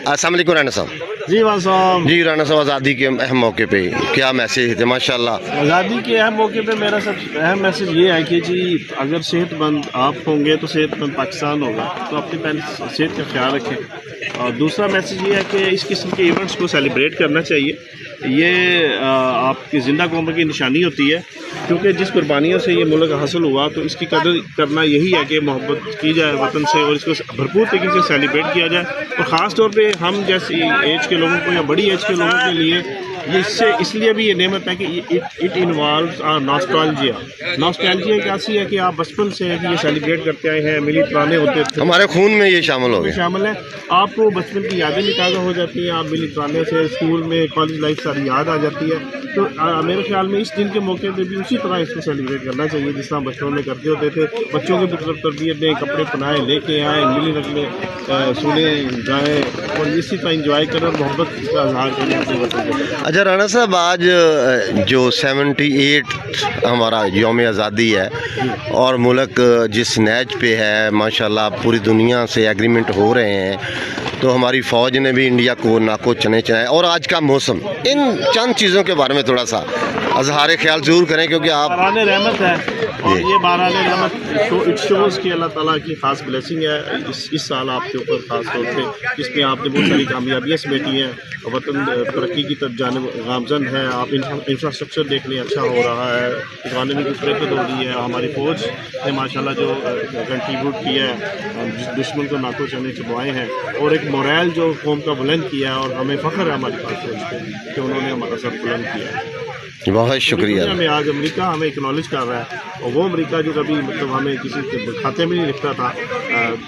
अस्सलाम वालेकुम राना साहब। जी वालेकुम। जी राना साहब, आज़ादी के अहम मौके पे क्या मैसेज थे? माशाल्लाह। आज़ादी के अहम मौके पे मेरा सबसे अहम मैसेज ये है कि जी अगर सेहतमंद आप होंगे तो सेहतमंद पाकिस्तान होगा, तो अपनी पहले सेहत का ख्याल रखें। और दूसरा मैसेज ये है कि इस किस्म के इवेंट्स को सेलिब्रेट करना चाहिए। ये आपकी ज़िंदा कौम की निशानी होती है, क्योंकि जिस कुर्बानियों से ये मुल्क हासिल हुआ, तो इसकी कदर करना यही है कि मोहब्बत की जाए वतन से और इसको भरपूर तरीके से सेलिब्रेट किया जाए। और ख़ास तौर पे हम जैसी एज के लोगों को या बड़ी एज के लोगों के लिए ये इसलिए भी ये नेमत है कि इट इन्वॉल्व्स नॉस्टैल्जिया कैसी है कि आप बचपन से ये सेलिब्रेट करते आए हैं, मिली पुराने होते थे, हमारे खून में ये शामिल हो गया। शामिल है। आपको बचपन की यादें भी ताज़ा हो जाती हैं, आप मिली पुराने से स्कूल में कॉलेज लाइफ सारी याद आ जाती है। तो मेरे ख्याल में इस दिन के मौके पे भी उसी तरह इसको सेलिब्रेट करना चाहिए जिस तरह बचपन में करते होते थे। बच्चों की तरबियत दें, कपड़े पहनाएं, लेके आएँ, मिली रकमें सुने जाएँ और इसी तरह इंजॉय करें और मोहब्बत का इजहार करें अपने वतन के। अच्छा राना साहब, आज जो 78 हमारा यौम आज़ादी है और मुल्क जिस नैज पे है, माशाल्लाह पूरी दुनिया से एग्रीमेंट हो रहे हैं, तो हमारी फ़ौज ने भी इंडिया को नाको चने चनाए, और आज का मौसम, इन चंद चीज़ों के बारे में थोड़ा सा अजहार ख्याल ज़रूर करें, क्योंकि आप बहरान रहमत है और ये बहरान रहमत इट शोज़ कि अल्लाह ताला की ख़ास ब्लेसिंग है इस साल आपके ऊपर ख़ास तौर पे, जिसमें आपने बहुत सारी कामयाबियाँ समेटी हैं। वतन तरक्की की तरफ जाने गामजन है। आप इंफ्रास्ट्रक्चर देख लें, अच्छा हो रहा है, इकॉनमी की बेहतर हो रही है। हमारी फ़ौज ने माशाल्लाह जो कंट्रीब्यूट किया है, दुश्मन को नाको चने चबवाए हैं और एक मोरल जो कौम का बुलंद किया है, और हमें फ़ख्र है हमारी फ़ौज पे कि उन्होंने हमारा सर बुलंद किया है। बहुत शुक्रिया। हमें आज अमेरिका हमें एक्नॉलेज कर रहा है, और वो अमेरिका जो कभी मतलब हमें किसी के खाते में नहीं लिखता था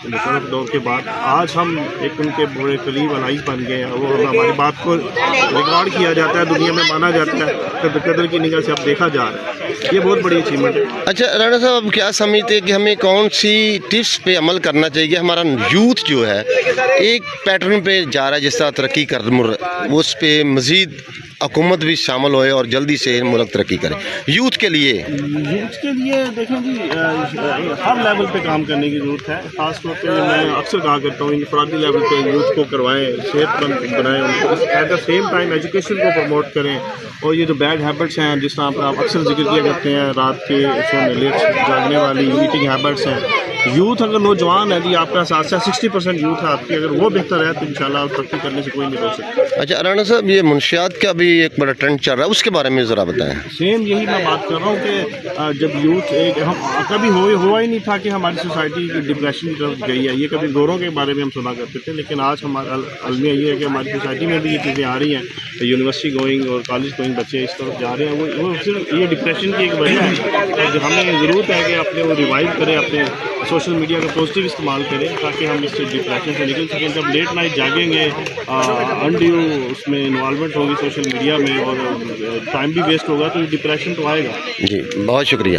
मुशर्रफ दौर के बाद, आज हम एक उनके बड़े करीब अलाइज बन गए हैं। वो हमारी बात को रिकॉर्ड किया जाता है, दुनिया में माना जाता है, कदर की निगाह से अब देखा जा रहा है। ये बहुत बड़ी अचीवमेंट है। अच्छा राना साहब, अब क्या समझते हैं कि हमें कौन सी टिप्स पे अमल करना चाहिए? हमारा यूथ जो है एक पैटर्न पे जा रहा है, जिस तरह तरक्की कर उस पे मज़ीद हुकूमत भी शामिल होए और जल्दी से मुल्क तरक्की करे। यूथ के लिए देखें जी, हर लेवल पे काम करने की ज़रूरत है। ख़ास तौर पे मैं अक्सर कहा करता हूँ, इंफरादी लेवल पे यूथ को करवाएं, सेहतमंद बनाएं उनको, at the same time education को प्रमोट करें। और ये जो बैड हैबिट्स हैं, जिस तरह पर आप अक्सर जिक्र किया करते हैं, रात के सोने लेट जागने वाली ईटिंग हैबिट्स हैं, यूथ अगर नौजवान है जी, आपका साथ साथ 60% यूथ है आपकी, अगर वो बेहतर है तो इंशाल्लाह तरक्की करने से कोई नहीं रोक सकता। अच्छा राना साहब, ये मुनशियात का भी एक बड़ा ट्रेंड चल रहा है, उसके बारे में ज़रा बताएं। सेम यही मैं बात कर रहा हूँ कि जब यूथ एक हम कभी हुआ ही नहीं था कि हमारी सोसाइटी डिप्रेशन की तरफ गई है। ये कभी गोरों के बारे में हम सुना करते थे, लेकिन आज हमारा अलमिया ये है कि हमारी सोसाइटी में भी ये चीज़ें आ रही हैं। तो यूनिवर्सिटी गोइंग और कॉलेज गोइंग बच्चे इस तरफ जा रहे हैं, वो सिर्फ ये डिप्रेशन की एक वजह है। और हमें ज़रूरत है कि अपने वो रिवाइव करें, अपने सोशल मीडिया का पॉजिटिव इस्तेमाल करें, ताकि हम इस डिप्रेशन से निकल सकें। जब लेट नाइट जागेंगे, अनड्यू उसमें इन्वॉल्वमेंट होगी सोशल मीडिया में और टाइम भी वेस्ट होगा, तो डिप्रेशन तो आएगा। जी बहुत शुक्रिया।